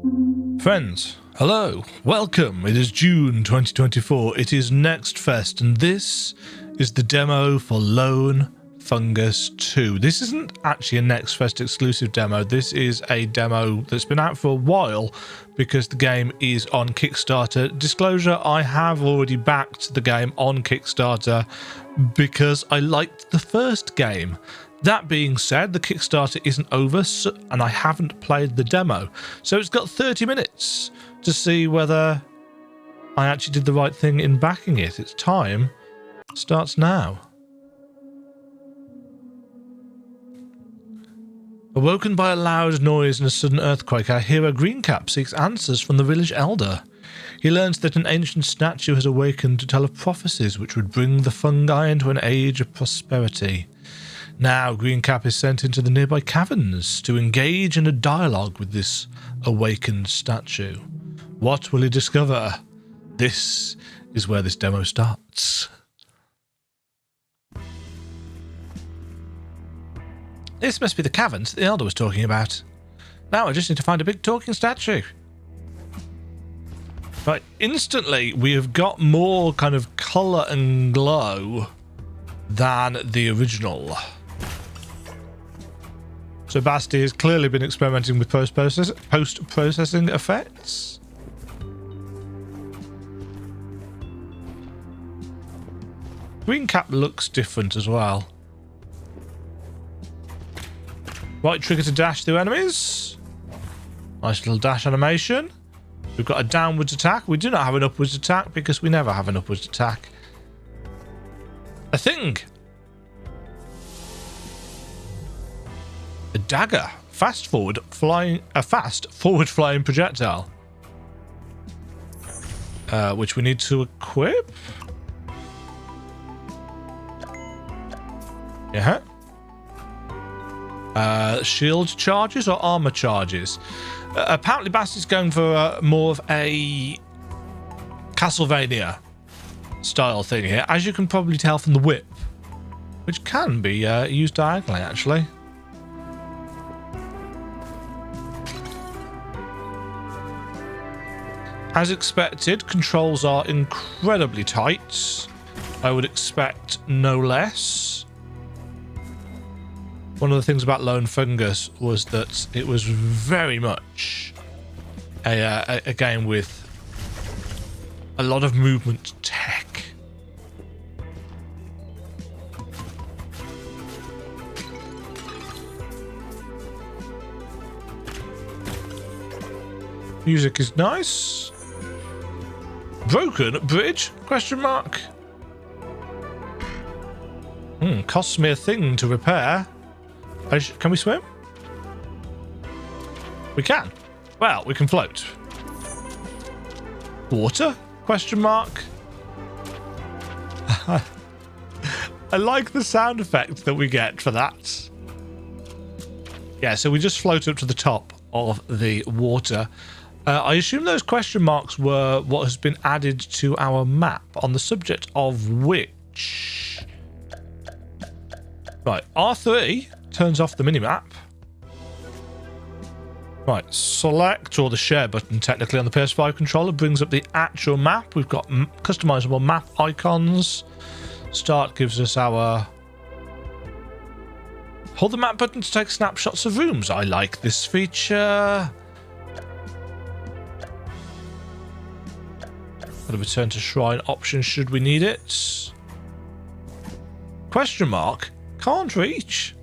Friends, hello, welcome. It is June 2024. It is NextFest, and this is the demo for Lone Fungus 2. This isn't actually a NextFest exclusive demo. This is a demo that's been out for a while because the game is on Kickstarter. Disclosure, I have already backed the game on Kickstarter because I liked the first game. That being said, the Kickstarter isn't over, and I haven't played the demo. So it's got 30 minutes to see whether I actually did the right thing in backing it. Its time starts now. Awoken by a loud noise and a sudden earthquake, our hero Greencap seeks answers from the village elder. He learns that an ancient statue has awakened to tell of prophecies which would bring the fungi into an age of prosperity. Now, Greencap is sent into the nearby caverns to engage in a dialogue with this awakened statue. What will he discover? This is where this demo starts. This must be the caverns that the Elder was talking about. Now I just need to find a big talking statue. Right, instantly we have got more kind of colour and glow than the original. So Basti has clearly been experimenting with post-processing effects. Greencap looks different as well. Right trigger to dash through enemies. Nice little dash animation. We've got a downwards attack. We do not have an upwards attack because we never have an upwards attack. A thing. A dagger. A fast forward flying projectile. Which we need to equip. Yeah. Shield charges or armor charges? Apparently Basti's going for more of a Castlevania style thing here, as you can probably tell from the whip, which can be used diagonally actually. As expected, controls are incredibly tight. I would expect no less. One of the things about Lone Fungus was that it was very much a game with a lot of movement tech. Music is nice. Broken bridge? Question mark. Costs me a thing to repair. Can we swim? We can. Well, we can float. Water? Question mark. I like the sound effect that we get for that. Yeah, so we just float up to the top of the water. I assume those question marks were what has been added to our map, on the subject of which... Right, R3 turns off the minimap. Right, select, or the share button technically on the PS5 controller, brings up the actual map. We've got customizable map icons. Start gives us our... Hold the map button to take snapshots of rooms. I like this feature. Got a return to shrine option should we need it. Question mark? Can't reach.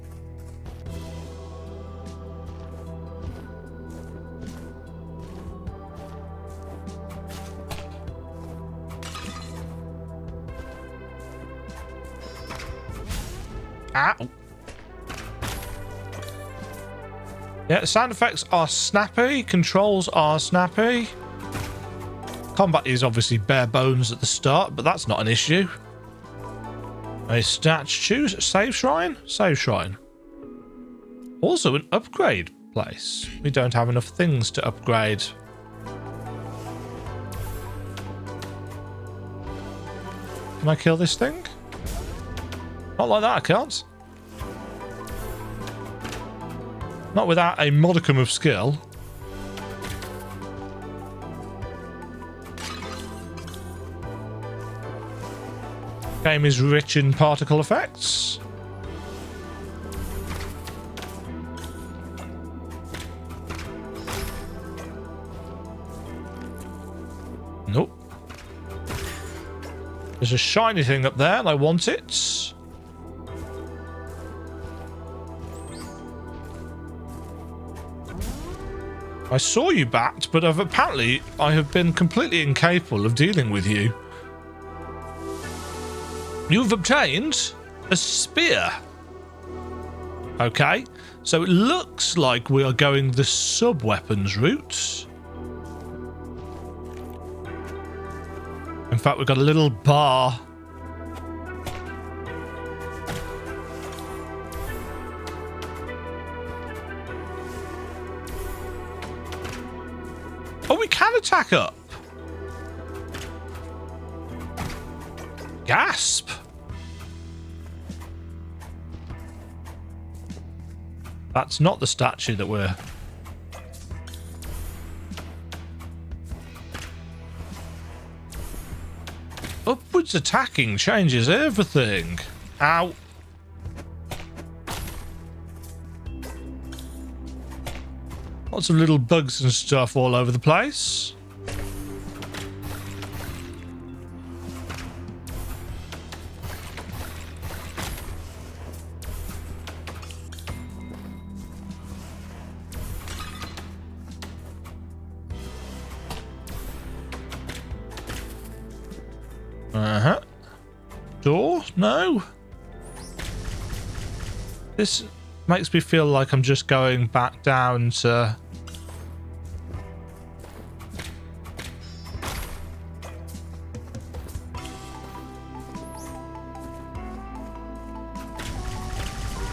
Ow. Yeah, sound effects are snappy. Controls are snappy. Combat is obviously bare bones at the start, but that's not an issue. A statue, save shrine? Save shrine. Also an upgrade place. We don't have enough things to upgrade. Can I kill this thing? Not like that, I can't. Not without a modicum of skill. Game is rich in particle effects. Nope. There's a shiny thing up there and I want it. I saw you, Bat, but apparently I have been completely incapable of dealing with you. You've obtained a spear. Okay, so it looks like we are going the sub-weapons route. In fact, we've got a little bar. Oh, we can attack up. Gasp. That's not the statue that we're... Upwards attacking changes everything. Ow. Lots of little bugs and stuff all over the place. Uh-huh. Door? No. This makes me feel like I'm just going back down to...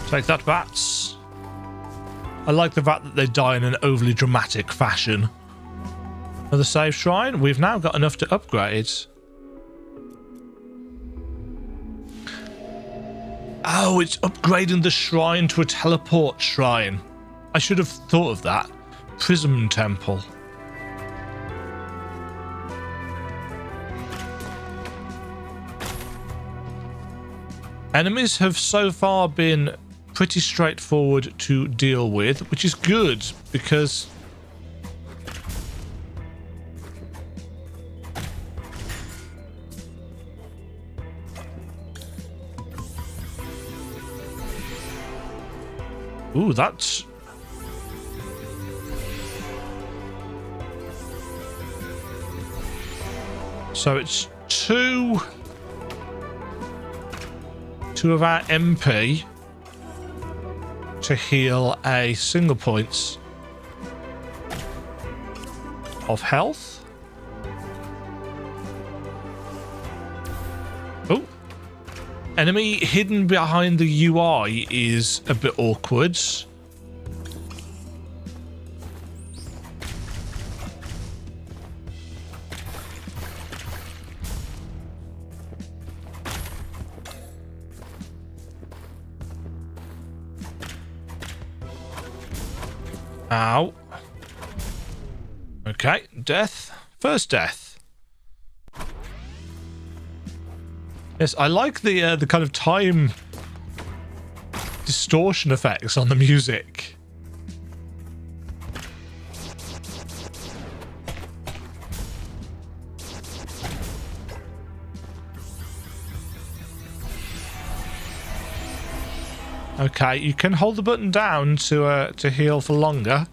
Take that, bats. I like the fact that they die in an overly dramatic fashion. Another save shrine. We've now got enough to upgrade. Oh, it's upgrading the shrine to a teleport shrine. I should have thought of that. Prism Temple. Enemies have so far been pretty straightforward to deal with, which is good because... Ooh, that's... So it's two of our MP to heal a single points of health. Oh. Enemy hidden behind the UI is a bit awkward. Ow. Okay, death. First death. Yes, I like the kind of time distortion effects on the music. Okay, you can hold the button down to heal for longer.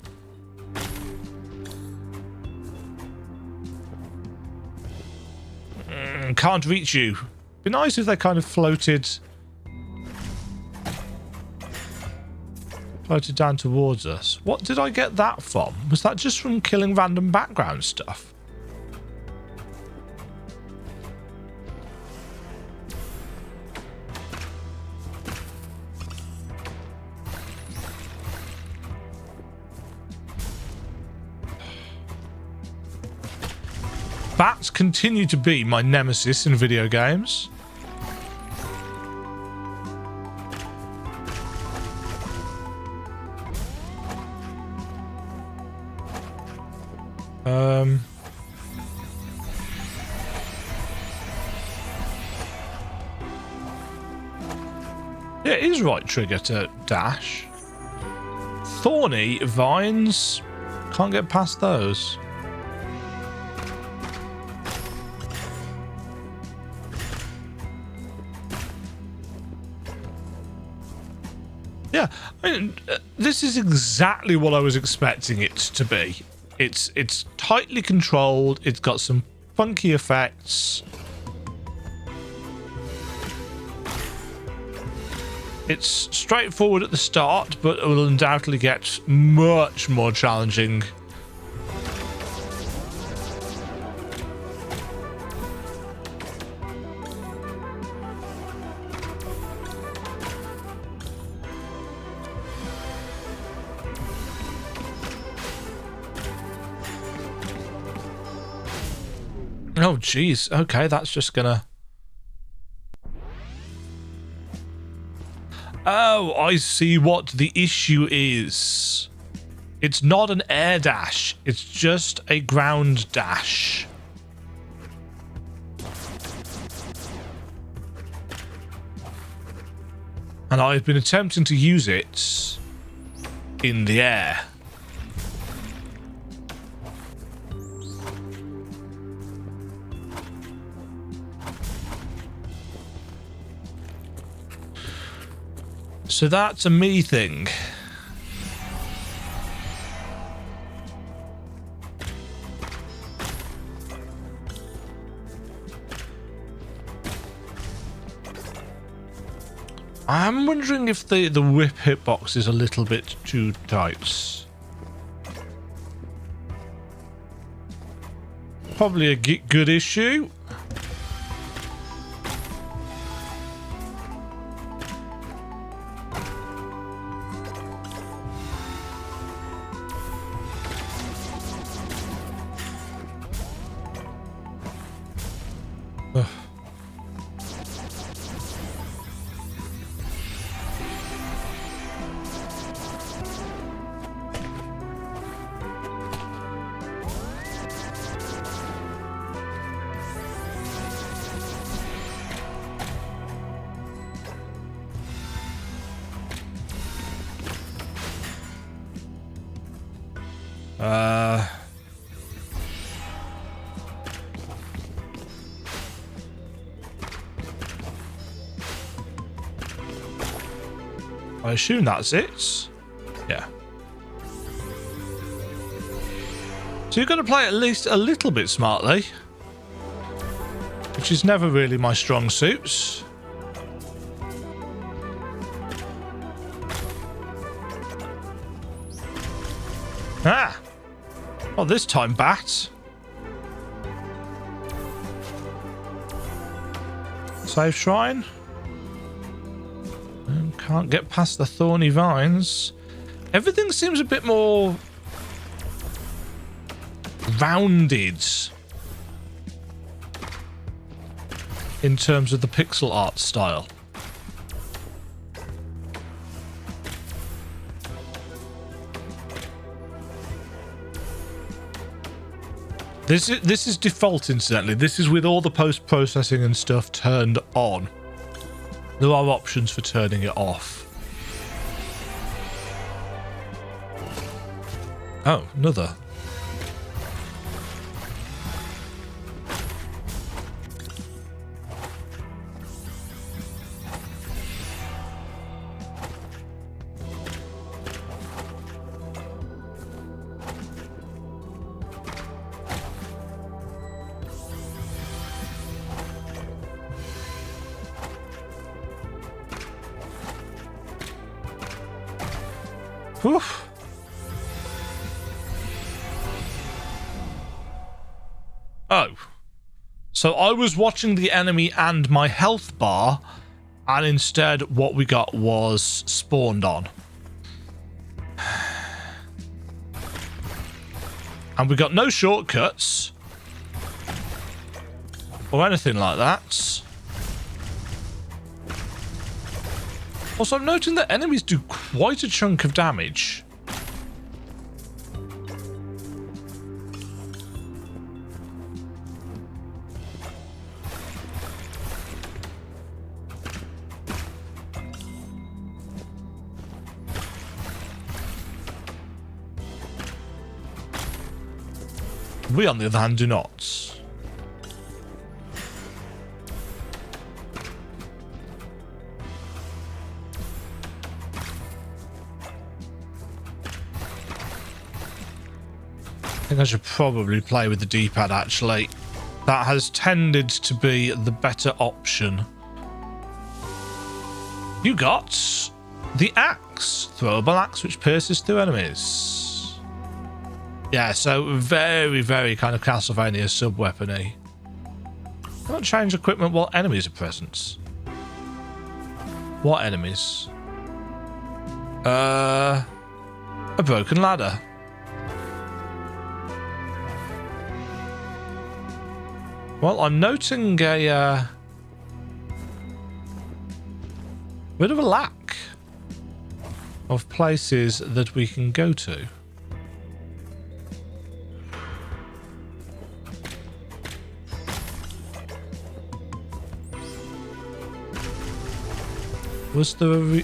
Can't reach you. Be nice if they kind of floated down towards us. What did I get that from? Was that just from killing random background stuff? Bats continue to be my nemesis in video games. Yeah, it is right trigger to dash. Thorny vines. Can't get past those. Yeah, I mean, this is exactly what I was expecting it to be. It's tightly controlled. It's got some funky effects. It's straightforward at the start, but it will undoubtedly get much more challenging. Oh, geez. Okay, that's just gonna... Oh, I see what the issue is. It's not an air dash. It's just a ground dash. And I've been attempting to use it in the air. So that's a me thing. I'm wondering if the whip hitbox is a little bit too tight. Probably a good issue. I assume that's it. Yeah. So you've got to play at least a little bit smartly, which is never really my strong suit. Ah! Well, this time, bat. Save shrine. Can't get past the thorny vines. Everything seems a bit more rounded in terms of the pixel art style. This is default, incidentally. This is with all the post-processing and stuff turned on. There are options for turning it off. Oh, another. Oof. Oh. So I was watching the enemy and my health bar, and instead what we got was spawned on. And we got no shortcuts or anything like that. Also, I'm noting that enemies do quite a chunk of damage. We, on the other hand, do not. I think I should probably play with the D-pad, actually. That has tended to be the better option. You got the axe, throwable axe, which pierces through enemies. Yeah, so very, very kind of Castlevania sub-weapony. Don't change equipment while enemies are present. What enemies? A broken ladder. Well, I'm noting a bit of a lack of places that we can go to. Was there a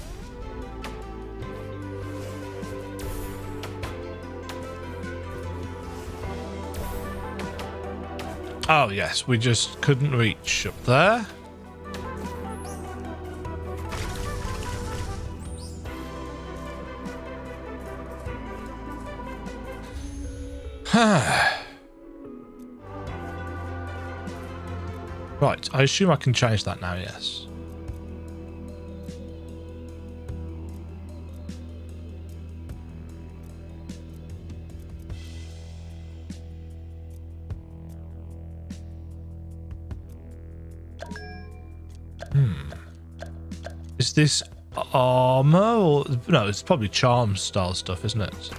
Oh, yes, we just couldn't reach up there. Right, I assume I can change that now, yes. Is this armor or no? It's probably charm style stuff, isn't it?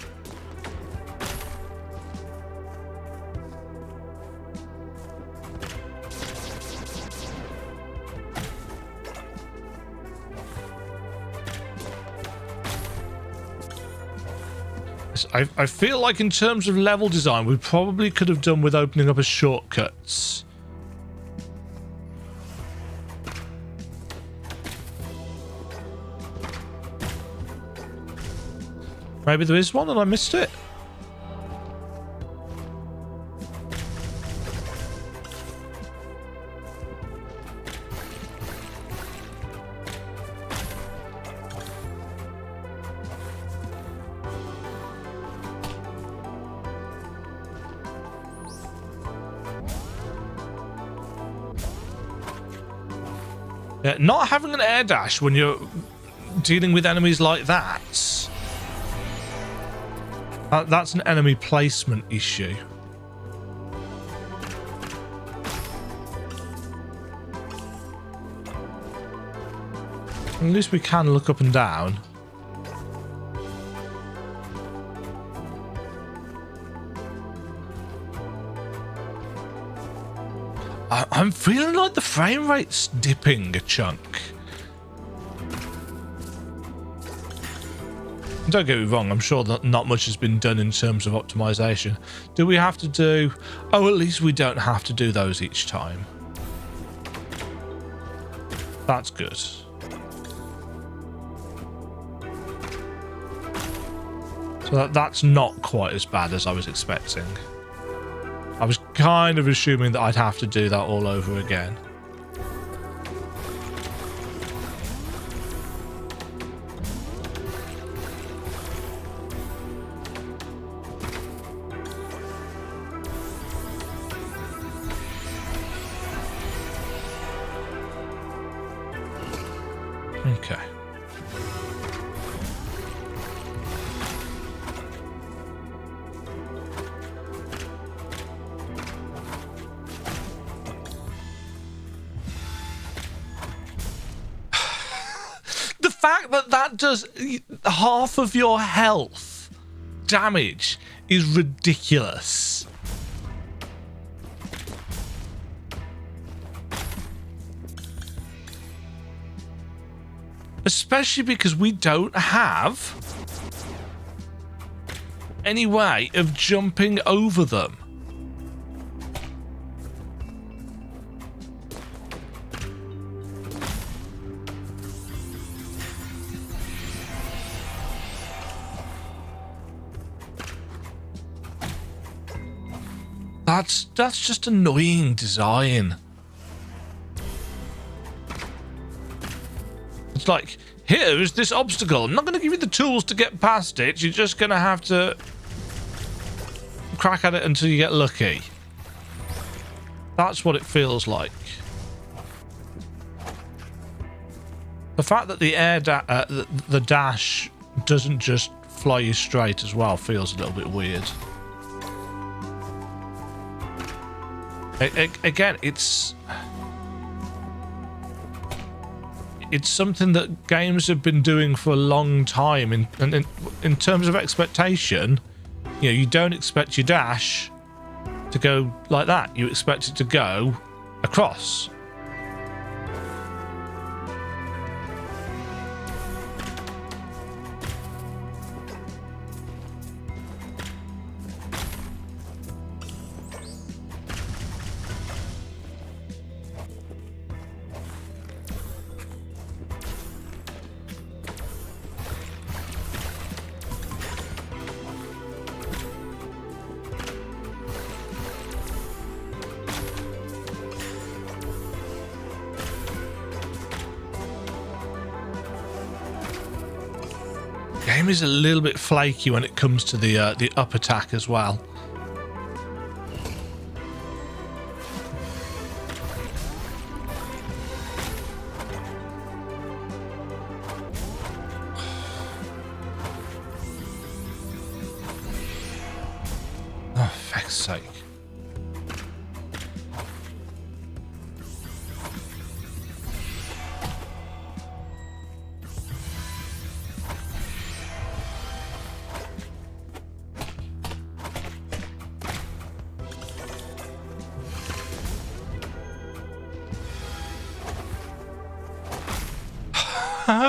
I feel like in terms of level design, we probably could have done with opening up a shortcuts. Maybe there is one and I missed it. Yeah, not having an air dash when you're dealing with enemies like that. That's an enemy placement issue. At least we can look up and down. I'm feeling like the frame rate's dipping a chunk. Don't get me wrong, I'm sure that not much has been done in terms of optimization. Do we have to do... Oh, at least we don't have to do those each time. That's good. So that's not quite as bad as I was expecting. I was kind of assuming that I'd have to do that all over again. Okay. The fact that that does half of your health damage is ridiculous. Especially because we don't have any way of jumping over them. That's just annoying design. It's like, here is this obstacle. I'm not going to give you the tools to get past it. You're just going to have to crack at it until you get lucky. That's what it feels like. The fact that the the dash doesn't just fly you straight as well feels a little bit weird. Again, it's something that games have been doing for a long time. In terms of expectation, you know, you don't expect your dash to go like that. You expect it to go across. Game is a little bit flaky when it comes to the up attack as well. Oh, feck's sake.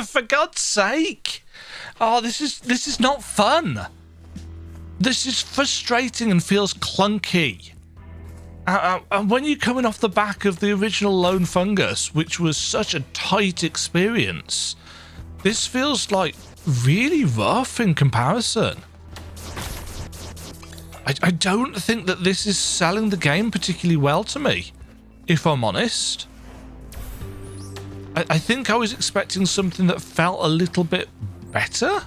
For God's sake! Oh, this is not fun. This is frustrating and feels clunky. And when you're coming off the back of the original Lone Fungus, which was such a tight experience, this feels like really rough in comparison. I don't think that this is selling the game particularly well to me, if I'm honest. I think I was expecting something that felt a little bit better.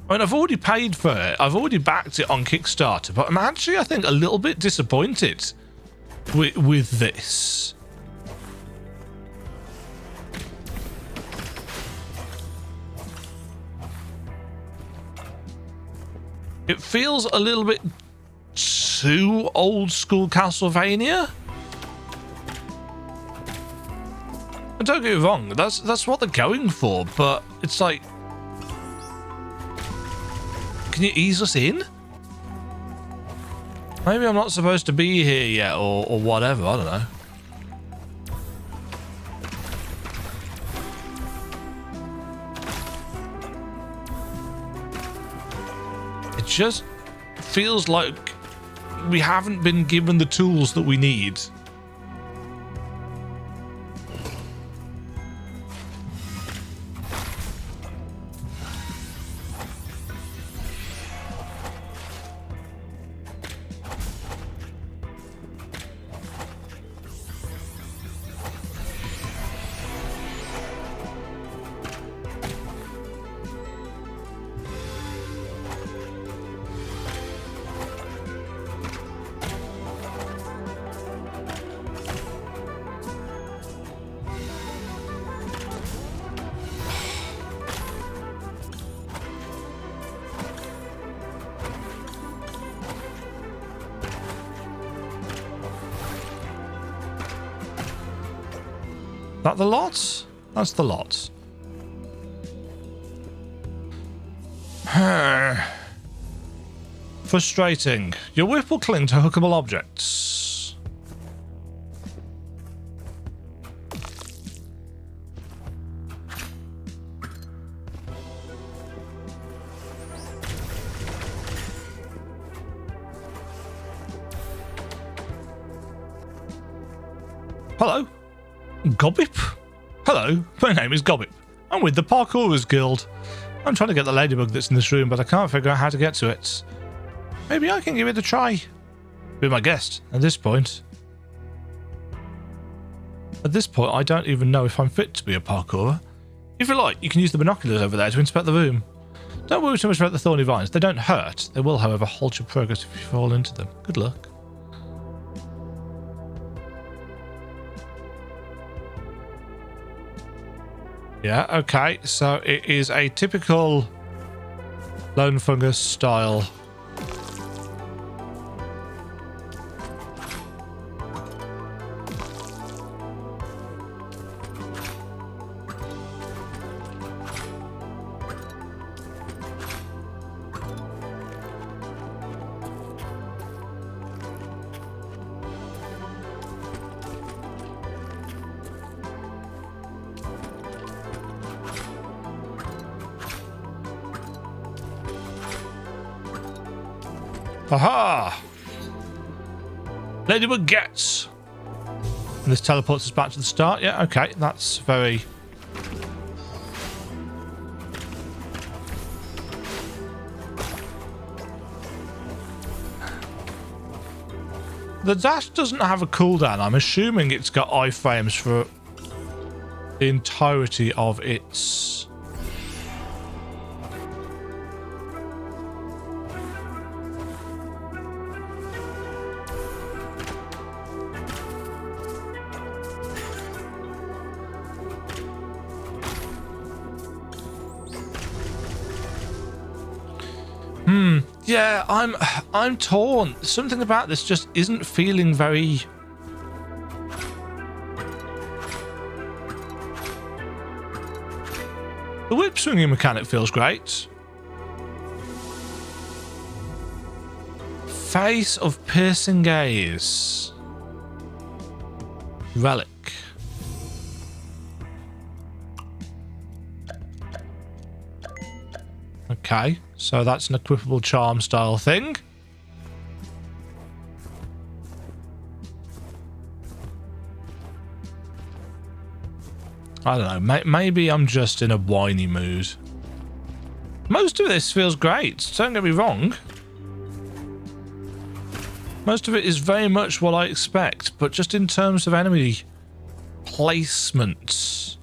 I mean, I've already paid for it. I've already backed it on Kickstarter, but I'm actually, I think, a little bit disappointed with this. It feels a little bit too old school Castlevania. And don't get me wrong, that's what they're going for, but it's like, can you ease us in? Maybe I'm not supposed to be here yet, or whatever, I don't know. It just feels like we haven't been given the tools that we need. That the lot? That's the lot. Frustrating. Your whip will cling to hookable objects. Hello. Gobbip? Hello, my name is Gobbip. I'm with the Parkourers Guild. I'm trying to get the ladybug that's in this room, but I can't figure out how to get to it. Maybe I can give it a try. Be my guest at this point. At this point, I don't even know if I'm fit to be a parkourer. If you like, you can use the binoculars over there to inspect the room. Don't worry too much about the thorny vines. They don't hurt. They will, however, halt your progress if you fall into them. Good luck. Yeah, okay. So it is a typical Lone Fungus style. Aha! Ladybug gets. And this teleports us back to the start. Yeah, okay. That's very... The dash doesn't have a cooldown. I'm assuming it's got iframes for the entirety of its... Yeah, I'm torn. Something about this just isn't feeling very... The whip swinging mechanic feels great. Face of piercing gaze. Relic. Okay, so that's an equipable charm style thing. I don't know, maybe I'm just in a whiny mood. Most of this feels great, don't get me wrong. Most of it is very much what I expect, but just in terms of enemy placement.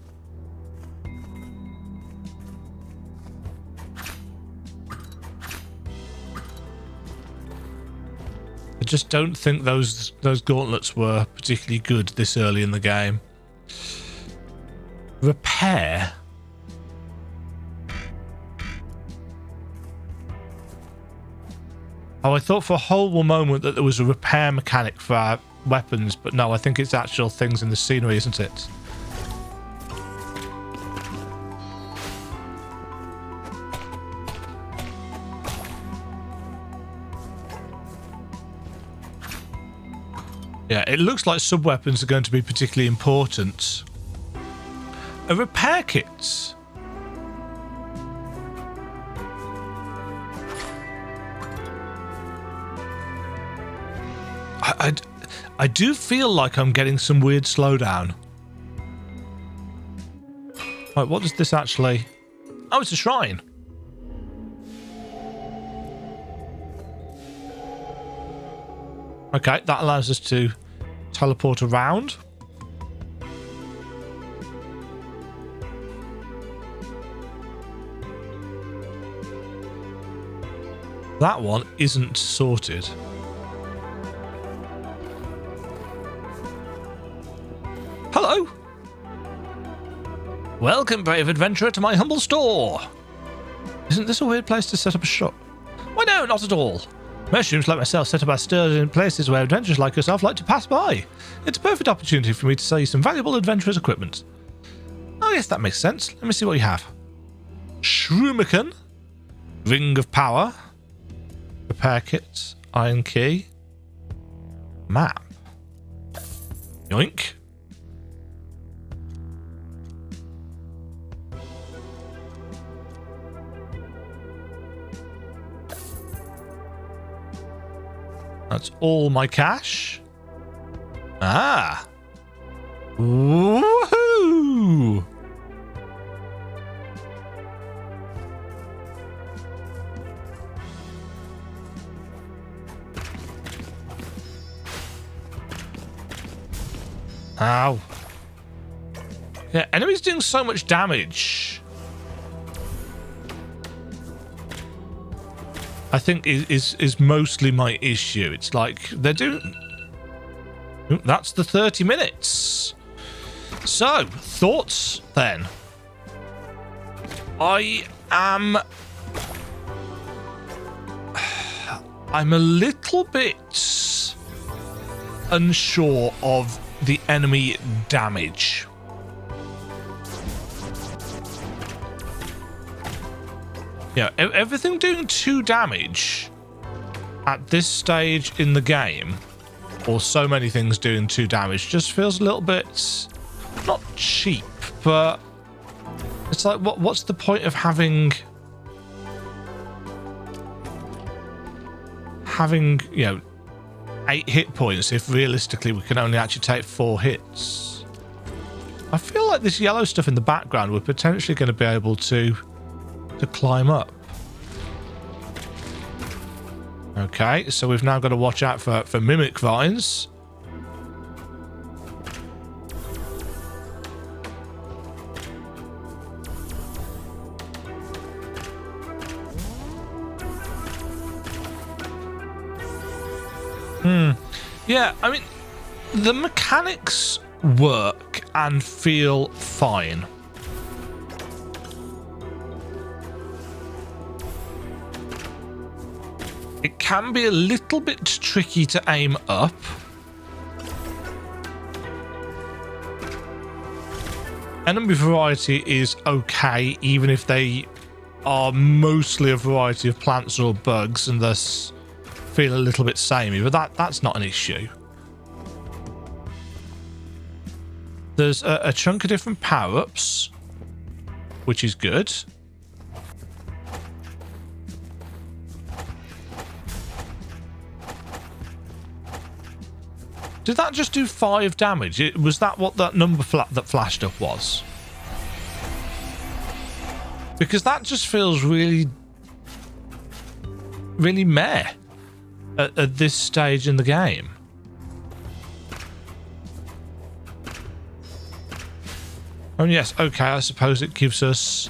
I just don't think those gauntlets were particularly good this early in the game. Repair. Oh, I thought for a whole moment that there was a repair mechanic for our weapons, but no, I think it's actual things in the scenery, isn't it? Yeah, it looks like sub-weapons are going to be particularly important. A repair kit. I do feel like I'm getting some weird slowdown. Right, what does this actually... Oh, it's a shrine. Okay, that allows us to teleport around. That one isn't sorted. Hello! Welcome, brave adventurer, to my humble store. Isn't this a weird place to set up a shop? Why, no, not at all. Mushrooms like myself set up our stores in places where adventurers like yourself like to pass by. It's a perfect opportunity for me to sell you some valuable adventurers' equipment. Oh yes, that makes sense. Let me see what you have. Shroomican. Ring of Power. Repair kit. Iron key. Map. Yoink. That's all my cash. Ah. Woohoo! Ow. Yeah, enemies doing so much damage, I think is mostly my issue. It's like they're doing... Ooh, that's the 30 minutes. So, thoughts then? I'm a little bit unsure of the enemy damage. Yeah, everything doing 2 damage at this stage in the game, or so many things doing 2 damage, just feels a little bit, not cheap, but it's like, what's the point of having, you know, 8 hit points if realistically we can only actually take 4 hits? I feel like this yellow stuff in the background we're potentially going to be able to climb up. Okay, so we've now got to watch out for mimic vines. Yeah, I mean, the mechanics work and feel fine. It can be a little bit tricky to aim up. Enemy variety is okay, even if they are mostly a variety of plants or bugs and thus feel a little bit samey, but that's not an issue. There's a chunk of different power-ups, which is good. Did that just do 5 damage? Was that what that number that flashed up was? Because that just feels really, really meh at this stage in the game. Oh yes, okay, I suppose it gives us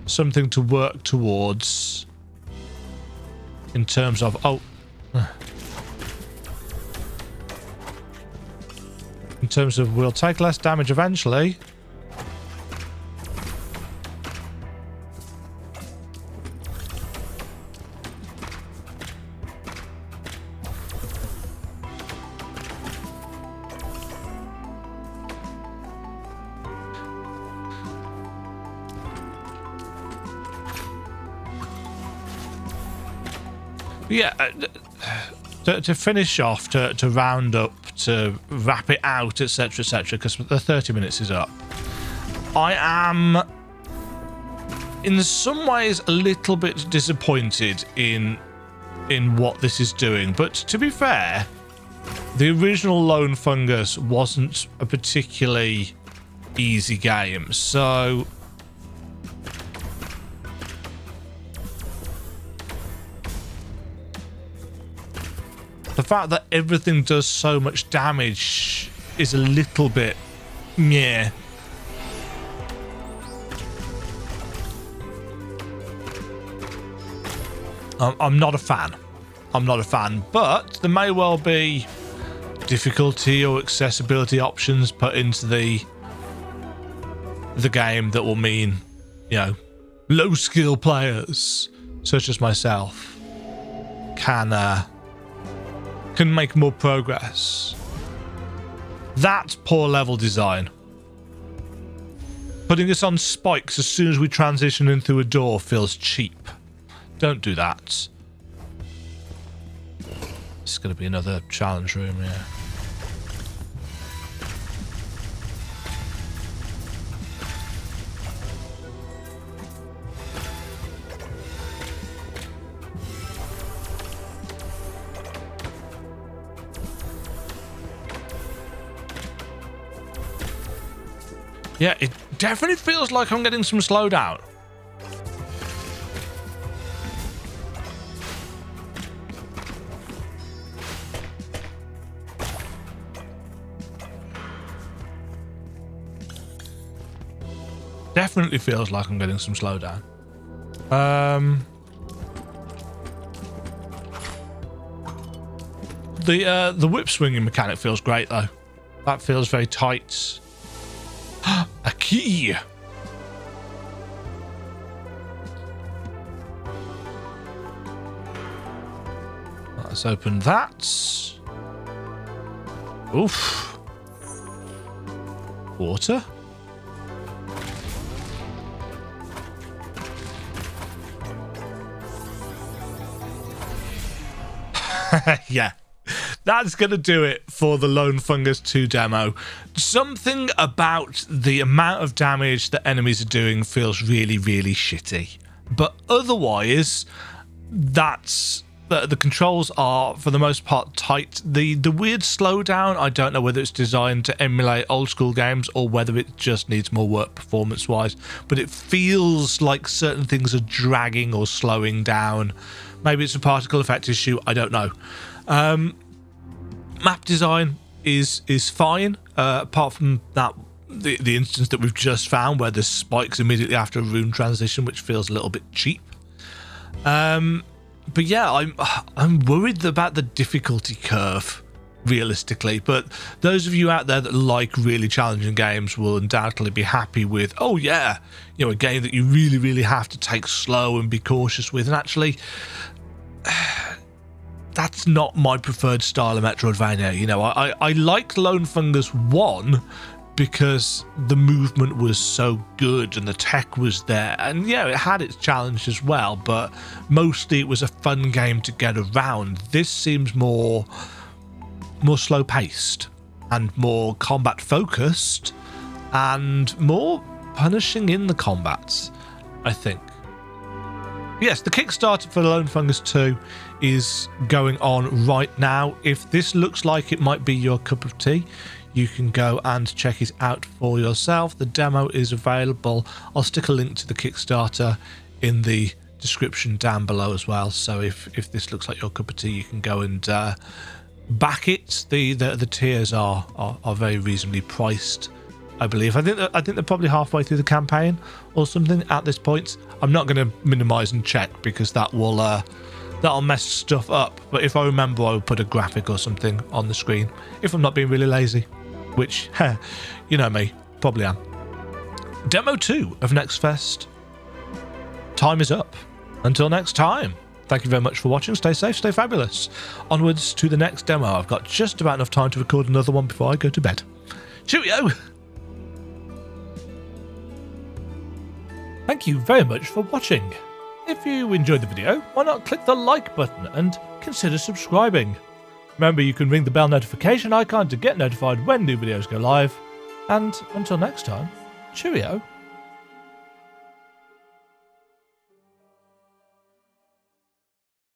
something to work towards in terms of... Oh. In terms of we'll take less damage eventually. Yeah, to finish off, to round up, to wrap it out, etc, because the 30 minutes is up. I am in some ways a little bit disappointed in what this is doing, but to be fair, the original Lone Fungus wasn't a particularly easy game, so the fact that everything does so much damage is a little bit meh. I'm not a fan. I'm not a fan, but there may well be difficulty or accessibility options put into the game that will mean, you know, low skill players such as myself can make more progress. That's poor level design. Putting us on spikes as soon as we transition in through a door feels cheap. Don't do that. This is going to be another challenge room, yeah. Yeah, it definitely feels like I'm getting some slowdown. definitely feels like I'm getting some slowdown. The whip swinging mechanic feels great though. That feels very tight. A key. Let's open that. Oof. Water. Yeah. That's going to do it for the Lone Fungus 2 demo. Something about the amount of damage that enemies are doing feels really, really shitty. But otherwise, that's... The controls are, for the most part, tight. The weird slowdown, I don't know whether it's designed to emulate old school games or whether it just needs more work performance-wise. But it feels like certain things are dragging or slowing down. Maybe it's a particle effect issue, I don't know. Map design is fine, apart from that the instance that we've just found where there's spikes immediately after a rune transition, which feels a little bit cheap. But yeah, I'm worried about the difficulty curve, realistically. But those of you out there that like really challenging games will undoubtedly be happy with, oh yeah, you know, a game that you really, really have to take slow and be cautious with. And actually, that's not my preferred style of Metroidvania. You know, I liked Lone Fungus 1 because the movement was so good and the tech was there, and yeah, it had its challenge as well, but mostly it was a fun game to get around. This seems more slow paced and more combat focused and more punishing in the combats, I think. Yes, the Kickstarter for Lone Fungus 2 is going on right now. If this looks like it might be your cup of tea, you can go and check it out for yourself. The demo is available. I'll stick a link to the Kickstarter in the description down below as well. So if this looks like your cup of tea, you can go and back it. The tiers are very reasonably priced, I believe. I think they're probably halfway through the campaign or something at this point. I'm not going to minimize and check because that'll mess stuff up. But if I remember, I'll put a graphic or something on the screen if I'm not being really lazy, which, you know me, probably am. Demo 2 of NextFest. Time is up. Until next time, thank you very much for watching. Stay safe, stay fabulous. Onwards to the next demo. I've got just about enough time to record another one before I go to bed. Cheerio! Thank you very much for watching. If you enjoyed the video, why not click the like button and consider subscribing. Remember, you can ring the bell notification icon to get notified when new videos go live. And until next time, cheerio.